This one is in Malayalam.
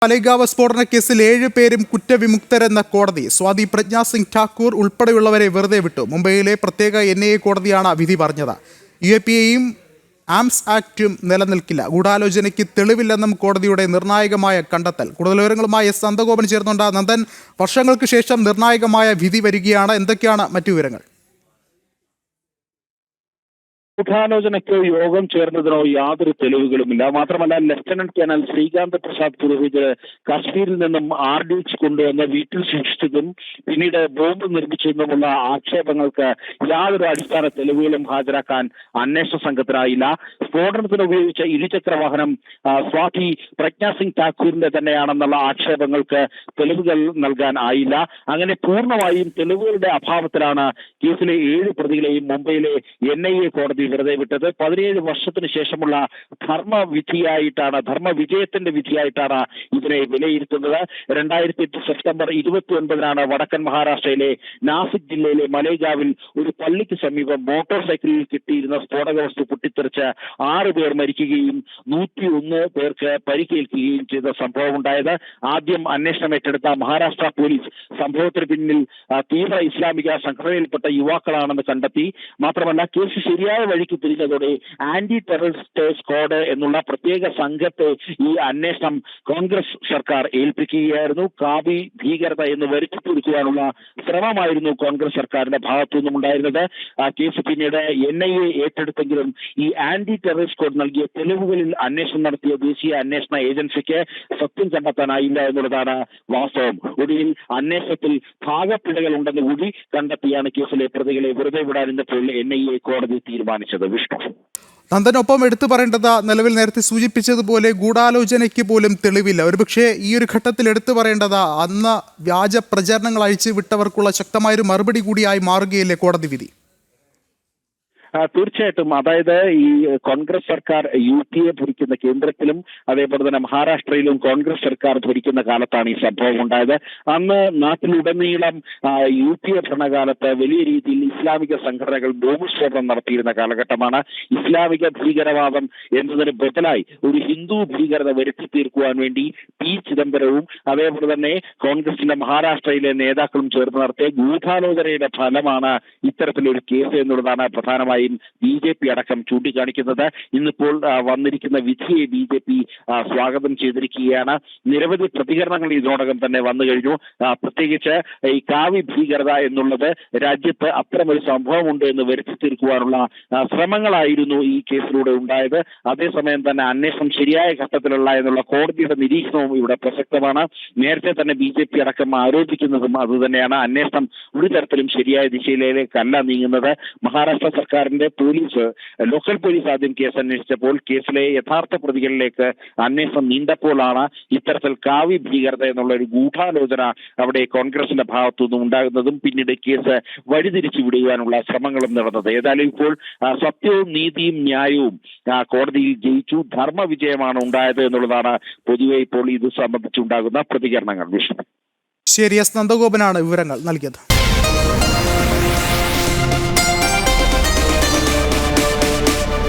മലേഗാവ് സ്ഫോടന കേസിൽ 7 പേരും കുറ്റവിമുക്തരെന്ന കോടതി. സ്വാതി പ്രജ്ഞാ സിംഗ് ഠാക്കൂർ ഉൾപ്പെടെയുള്ളവരെ വെറുതെ വിട്ടു. മുംബൈയിലെ പ്രത്യേക NIA കോടതിയാണ് വിധി പറഞ്ഞത്. UAPയും ആംസ് ആക്ടും നിലനിൽക്കില്ല. ഗൂഢാലോചനയ്ക്ക് തെളിവില്ലെന്നും കോടതിയുടെ നിർണായകമായ കണ്ടെത്തൽ. കൂടുതൽ വിവരങ്ങളുമായി S. നന്ദഗോപൻ ചേർന്നുണ്ട്. നന്ദൻ, വർഷങ്ങൾക്ക് ശേഷം നിർണായകമായ വിധി വരികയാണ്. എന്തൊക്കെയാണ് മറ്റു വിവരങ്ങൾ? ഗൂഢാലോചനയ്ക്കോ യോഗം ചേർന്നതിനോ യാതൊരു തെളിവുകളുമില്ല. മാത്രമല്ല, ലഫ്റ്റനന്റ് കേണൽ ശ്രീകാന്ത് പ്രസാദ് പുരോഹിത് കാശ്മീരിൽ നിന്നും RDH കൊണ്ടുവന്ന് വീട്ടിൽ സൂക്ഷിച്ചതും പിന്നീട് ബോംബ് നിർമ്മിച്ചതുമുള്ള ആക്ഷേപങ്ങൾക്ക് യാതൊരു അടിസ്ഥാന തെളിവുകളും ഹാജരാക്കാൻ അന്വേഷണ സംഘത്തിനായില്ല. സ്ഫോടനത്തിന് ഉപയോഗിച്ച ഇരുചക്ര വാഹനം സ്വാതി പ്രജ്ഞാ സിംഗ് ഠാക്കൂറിന്റെ തന്നെയാണെന്നുള്ള ആക്ഷേപങ്ങൾക്ക് തെളിവുകൾ നൽകാൻ ആയില്ല. അങ്ങനെ പൂർണ്ണമായും തെളിവുകളുടെ അഭാവത്തിലാണ് കേസിലെ 7 പ്രതികളെയും മുംബൈയിലെ NIA കോടതി വെറുതെ വിട്ടത്. 17 വർഷത്തിന് ശേഷമുള്ള ധർമ്മവിജയത്തിന്റെ വിധിയായിട്ടാണ് ഇതിനെ വിലയിരുത്തുന്നത്. 2008 സെപ്റ്റംബർ 29 വടക്കൻ മഹാരാഷ്ട്രയിലെ നാസിക് ജില്ലയിലെ മലേഗാവിൽ ഒരു പള്ളിക്ക് സമീപം മോട്ടോർ സൈക്കിളിൽ കിട്ടിയിരുന്ന സ്ഫോടക വസ്തു പൊട്ടിത്തെറിച്ച് 6 പേർ മരിക്കുകയും 101 പേർക്ക് പരിക്കേൽക്കുകയും ചെയ്ത സംഭവം ഉണ്ടായത്. ആദ്യം അന്വേഷണം ഏറ്റെടുത്ത മഹാരാഷ്ട്ര പോലീസ് സംഭവത്തിന് പിന്നിൽ തീവ്ര ഇസ്ലാമിക സംഘടനയിൽപ്പെട്ട യുവാക്കളാണെന്ന് കണ്ടെത്തി. മാത്രമല്ല, കേസ് ശരിയായ വഴിക്ക് തിരിഞ്ഞതോടെ ആന്റി ടെററിസ്റ്റ് സ്ക്വാഡ് എന്നുള്ള പ്രത്യേക സംഘത്തെ ഈ അന്വേഷണം കോൺഗ്രസ് സർക്കാർ ഏൽപ്പിക്കുകയായിരുന്നു. കാവി ഭീകരത എന്ന് വരുത്തി തീർക്കുവാനുള്ള ശ്രമമായിരുന്നു കോൺഗ്രസ് സർക്കാരിന്റെ ഭാഗത്തു നിന്നും ഉണ്ടായിരുന്നത്. കേസ് പിന്നീട് NIA ഏറ്റെടുത്തെങ്കിലും ഈ ആന്റി ടെററിസ്റ്റ് സ്ക്വാഡ് നൽകിയ തെളിവുകളിൽ അന്വേഷണം നടത്തിയ ദേശീയ അന്വേഷണ ഏജൻസിക്ക് സത്യം കണ്ടെത്താനായില്ല എന്നുള്ളതാണ് വാസ്തവം. ഒടുവിൽ അന്വേഷണത്തിൽ ഭാഗപ്പിഴകൾ ഉണ്ടെന്ന് കൂടി കണ്ടെത്തിയാണ് കേസിലെ പ്രതികളെ വെറുതെ വിടാൻ ഇന്നപ്പോൾ NIA കോടതി തീരുമാനിച്ചത്. വിഷ്ണു, നന്ദനൊപ്പം എടുത്തു പറയേണ്ടത്, നിലവിൽ നേരത്തെ സൂചിപ്പിച്ചതുപോലെ ഗൂഢാലോചനയ്ക്ക് പോലും തെളിവില്ല. ഒരുപക്ഷെ ഈ ഒരു ഘട്ടത്തിൽ എടുത്തു പറയേണ്ടത് അന്ന് വ്യാജ പ്രചരണങ്ങൾ അഴിച്ചു വിട്ടവർക്കുള്ള ശക്തമായൊരു മറുപടി കൂടിയായി മാറുകയല്ലേ കോടതി വിധി? തീർച്ചയായിട്ടും. അതായത് ഈ കോൺഗ്രസ് സർക്കാർ UPA ഭരിക്കുന്ന കേന്ദ്രത്തിലും അതേപോലെ തന്നെ മഹാരാഷ്ട്രയിലും കോൺഗ്രസ് സർക്കാർ ഭരിക്കുന്ന കാലത്താണ് ഈ സംഭവം ഉണ്ടായത്. അന്ന് നാട്ടിലുടനീളം UPA ഭരണകാലത്ത് വലിയ രീതിയിൽ ഇസ്ലാമിക സംഘടനകൾ ബോംബ് സ്ഫോടനം നടത്തിയിരുന്ന കാലഘട്ടമാണ്. ഇസ്ലാമിക ഭീകരവാദം എന്നതിന് ബദലായി ഒരു ഹിന്ദു ഭീകരത വരുത്തി തീർക്കുവാൻ വേണ്ടി P. ചിദംബരവും അതേപോലെ തന്നെ കോൺഗ്രസിന്റെ മഹാരാഷ്ട്രയിലെ നേതാക്കളും ചേർന്ന് നടത്തിയ ഗൂഢാലോചനയുടെ ഫലമാണ് ഇത്തരത്തിലൊരു കേസ് എന്നുള്ളതാണ് പ്രധാനമായി BJP അടക്കം ചൂണ്ടിക്കാണിക്കുന്നത്. ഇന്നിപ്പോൾ വന്നിരിക്കുന്ന വിധിയെ BJP സ്വാഗതം ചെയ്തിരിക്കുകയാണ്. നിരവധി പ്രതികരണങ്ങൾ ഇതിനോടകം തന്നെ വന്നു കഴിഞ്ഞു. പ്രത്യേകിച്ച് ഈ കാവി ഭീകരത എന്നുള്ളത് രാജ്യത്ത് അത്തരമൊരു സംഭവമുണ്ട് എന്ന് വരുത്തി തീർക്കുവാനുള്ള ശ്രമങ്ങളായിരുന്നു ഈ കേസിലൂടെ ഉണ്ടായത്. അതേസമയം തന്നെ അന്വേഷണം ശരിയായ ഘട്ടത്തിലുള്ള എന്നുള്ള കോടതിയുടെ നിരീക്ഷണവും ഇവിടെ പ്രസക്തമാണ്. നേരത്തെ തന്നെ BJP അടക്കം ആരോപിക്കുന്നതും അതുതന്നെയാണ്. അന്വേഷണം ഒരു തരത്തിലും ശരിയായ ദിശയിലേക്കല്ല നീങ്ങുന്നത്. മഹാരാഷ്ട്ര സർക്കാർ ലോക്കൽ പോലീസ് ആദ്യം കേസ് അന്വേഷിച്ചപ്പോൾ കേസിലെ യഥാർത്ഥ പ്രതികളിലേക്ക് അന്വേഷണം നീണ്ടപ്പോഴാണ് ഇത്തരത്തിൽ കാവി ഭീകരത എന്നുള്ള ഒരു ഗൂഢാലോചന അവിടെ കോൺഗ്രസിന്റെ ഭാഗത്തുനിന്നും ഉണ്ടാകുന്നതും പിന്നീട് കേസ് വഴിതിരിച്ചു വിടുവാനുള്ള ശ്രമങ്ങളും നടന്നത്. ഏതായാലും ഇപ്പോൾ സത്യവും നീതിയും ന്യായവും കോടതിയിൽ ജയിച്ചു. ധർമ്മവിജയമാണ് ഉണ്ടായത് എന്നുള്ളതാണ് പൊതുവെ ഇപ്പോൾ ഇത് സംബന്ധിച്ചുണ്ടാകുന്ന പ്രതികരണങ്ങൾ. വിഷ്ണു, ശരി. S. നന്ദഗോപനാണ് വിവരങ്ങൾ നൽകിയത്.